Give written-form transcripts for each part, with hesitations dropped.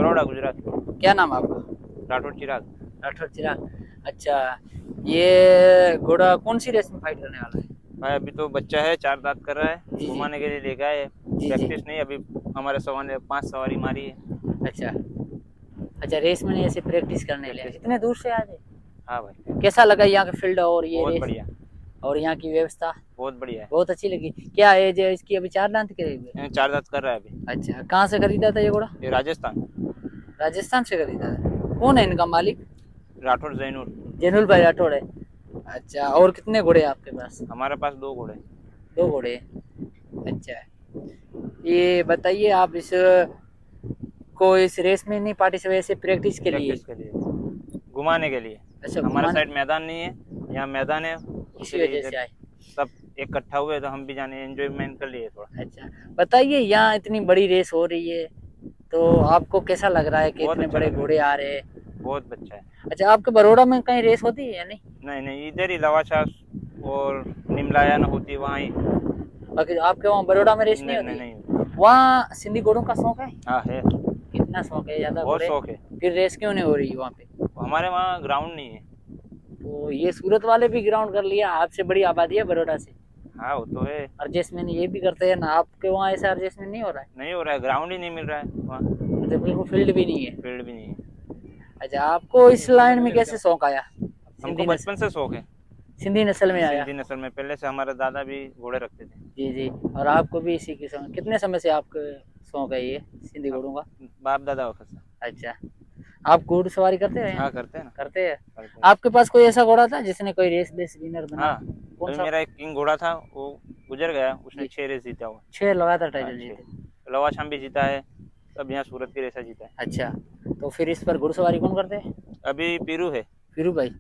बड़ौदा गुजरात। क्या नाम है आपका? राठौड़ चिराग। राठौड़ चिराग। अच्छा, ये घोड़ा कौन सी रेस में फाइट करने वाला है? भाई अभी तो बच्चा है, 4 दांत कर रहा है, जी जी घुमाने के लिए लेके आए। जी प्रैक्टिस नहीं, अभी हमारे सवा ने 5 सवारी मारी है। अच्छा अच्छा, रेस में नहीं ऐसे प्रैक्टिस करने लिए इतने दूर से आज? हाँ भाई, कैसा लगा यहाँ का फील्ड और ये बहुत रेस बढ़िया, और यहाँ की व्यवस्था? बहुत बढ़िया है। बहुत अच्छी लगी। क्या एज है इसकी? अभी 4 दांत के? 4 दांत कर रहा है अभी। अच्छा, कहाँ से खरीदा था ये घोड़ा? ये राजस्थान। राजस्थान से खरीदा था। कौन है इनका मालिक? राठौड़ जैनूर। जैनुल भाई राठौड़ है। अच्छा, और कितने घोड़े हैं आपके पास? हमारे पास 2 घोड़े। 2 घोड़े हैं। अच्छा, ये बताइए आप इस को इस रेस में नहीं पार्टिसिपेट, ऐसे प्रैक्टिस के लिए? प्रैक्टिस के लिए, घुमाने के लिए। अच्छा, हमारे साइड मैदान नहीं है, यहाँ मैदान है, इसी वजह से आए। सब इकट्ठा हुए तो हम भी जाने एंजॉयमेंट कर लिए थोड़ा। अच्छा, बताइए यहाँ इतनी बड़ी रेस हो रही है तो आपको कैसा लग रहा है कि बहुत इतने अच्छा बड़े लग रहा है। घोड़े आ रहे हैं? बहुत अच्छा है। अच्छा, आपके बड़ौदा में कहीं रेस होती है या नहीं? नहीं नहीं, इधर ही लवाछास और निमलाया न होती, वहाँ ही। बाकी आपके वहाँ बड़ौदा में रेस नहीं नहीं होती? नहीं नहीं। वहाँ सिंधी घोड़ों का शौक है? हाँ है, कितना शौक है? ज्यादा बहुत घोड़े? शौक है। फिर रेस क्यों नहीं हो रही वहाँ पे? हमारे वहाँ ग्राउंड नहीं है। तो ये सूरत वाले भी ग्राउंड कर लिया, आपसे बड़ी आबादी है बड़ौदा से। हाँ वो तो है। एडजस्टमेंट ये भी करते हैं ना, आपके वहाँ ऐसा एडजस्टमेंट नहीं हो रहा है? नहीं हो रहा है, ग्राउंड ही नहीं मिल रहा है वहाँ। मतलब बिल्कुल फील्ड भी नहीं है? फील्ड भी नहीं है। अच्छा, आपको इस लाइन में कैसे शौक आया? हमको बचपन से शौक है। सिंधी नस्ल में आया? सिंधी नस्ल में पहले से हमारे दादा भी घोड़े रखते थे। जी जी, और आपको भी इसी की शौक? कितने समय से आपको शौक है ये सिंधी घोड़ों का? बाप दादा वक्त से। अच्छा, आप घुड़सवारी करते हैं? हाँ करते हैं ना। करते हैं। करते हैं। आपके पास कोई ऐसा घोड़ा था जिसने कोई रेस बेस विनर बना? हाँ, कौन अभी सा? मेरा एक किंग घोड़ा था, वो गुजर गया, उसने 6 रेस जीता हुआ। 6 लगातार टाइटल हाँ, जीते? लवाछाम भी जीता है, सब यहाँ सूरत की रेसा जीता है। अच्छा, तो फिर इस पर घुड़सवारी कौन करते हैं? अभी पीरू है। फिरू भाई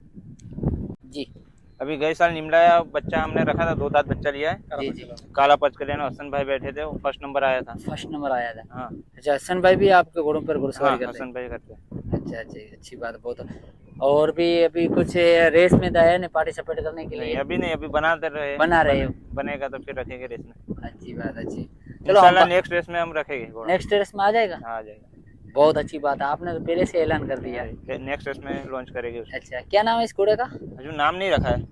जी अभी गए साल निमलाया बच्चा हमने रखा था, 2 दांत बच्चा लिया है। जी जी, काला पच के लेना, हसन भाई बैठे थे, वो फर्स्ट नंबर आया था। फर्स्ट नंबर आया था। हाँ अच्छा, हसन भाई भी आपके घोड़ों पर हाँ, घुड़सवारी करते हैं? हसन भाई करते हैं। अच्छा अच्छा, अच्छी बात है बहुत। और भी अभी कुछ रेस में तो है नहीं पार्टिसिपेट करने के नहीं लिए? अभी नहीं, अभी बनाते रहे। बना रहे हो? बनेगा तो फिर रखेंगे रेस में। अच्छी बात, अच्छी। चलो इंशाल्लाह नेक्स्ट रेस में हम रखेंगे घोड़ा। नेक्स्ट रेस में आ जाएगा? हाँ, आ जाएगा। बहुत अच्छी बात है, आपने तो पहले से ऐलान कर दिया है। नेक्स्ट रेस में लॉन्च करेंगे उसको। अच्छा, क्या नाम है इस घोड़े का? अभी नाम नहीं रखा है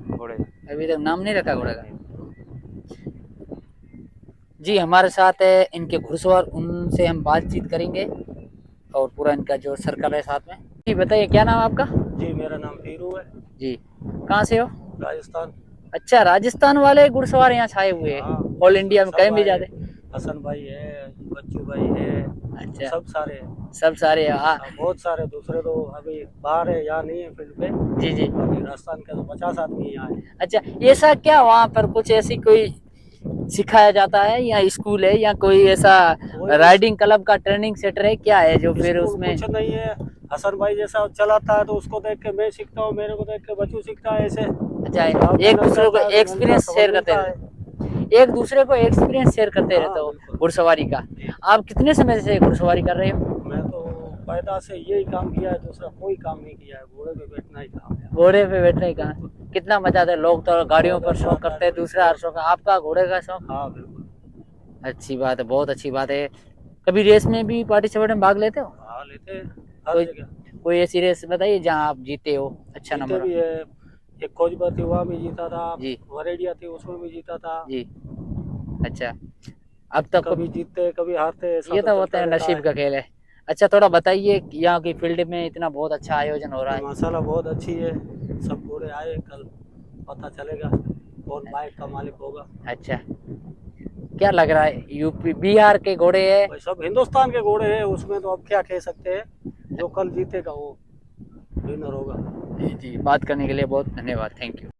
घोड़े का। अभी तक नाम नहीं रखा घोड़े का? जी, हमारे साथ है इनके घुड़सवार, उनसे हम बातचीत करेंगे और पूरा इनका जो सर्कल है साथ में। जी बताइए, क्या नाम है आपका? जी, मेरा नाम पीरू है। जी, कहाँ से हो? राजस्थान। अच्छा, राजस्थान वाले घुड़सवार यहाँ छाए हुए हैं? हाँ, ऑल इंडिया में सब कहीं भी आए। जाते? हसन भाई है, बच्चू भाई है, अच्छा, सब सारे हैं। सब सारे बहुत सारे, दूसरे तो अभी बाहर है, यहाँ नहीं है फील्ड पे। जी जी। बाकी राजस्थान के तो 50 आदमी यहाँ है। अच्छा, ऐसा क्या वहाँ पर कुछ ऐसी कोई सिखाया जाता है या स्कूल है या कोई ऐसा राइडिंग क्लब का ट्रेनिंग सेंटर है, क्या है जो फिर स्कूल उसमें? कुछ नहीं है। हसन भाई जैसा चलाता है तो उसको देख के मैं सीखता हूँ, मेरे को देख के बच्चू सीखता है, ऐसे। अच्छा, एक दूसरे को एक्सपीरियंस शेयर करते रहते, एक दूसरे को एक्सपीरियंस शेयर करते रहते हो घुड़सवारी का। आप कितने समय से घुड़सवारी कर रहे हो? मैं तो पैदा से यही काम किया है, दूसरा कोई काम नहीं किया है। घोड़े पे बैठना ही काम है। घोड़े पे बैठने का कितना मजा आता है। लोग तो गाड़ियों पर शौक करते हैं, दूसरा हर शौक। आपका घोड़े का शौक? हाँ बिल्कुल। अच्छी बात है, बहुत अच्छी बात है। कभी रेस में भी पार्टिसिपेट में भाग लेते हो? हाँ लेते हैं, हर जगह। कोई ऐसी रेस बताइए जहाँ आप जीते हो, अच्छा जीते नंबर? भी है, एक खोजबा थी वहाँ भी जीता था जी। वरेडिया थी उसमें भी जीता था जी। अच्छा, अब तक कभी जीतते कभी हारते, ये तो होता है, नसीब का खेल है। अच्छा, थोड़ा बताइए यहाँ की फील्ड में इतना बहुत अच्छा आयोजन हो रहा है। माशाल्लाह बहुत अच्छी है। सब घोड़े आए, कल पता चलेगा कौन बाइक का मालिक होगा। अच्छा, क्या लग रहा है यूपी बिहार के घोड़े है? भाई सब हिंदुस्तान के घोड़े हैं, उसमें तो अब क्या कह सकते हैं। जो कल जीतेगा वो विनर होगा। जी जी, बात करने के लिए बहुत धन्यवाद, थैंक यू।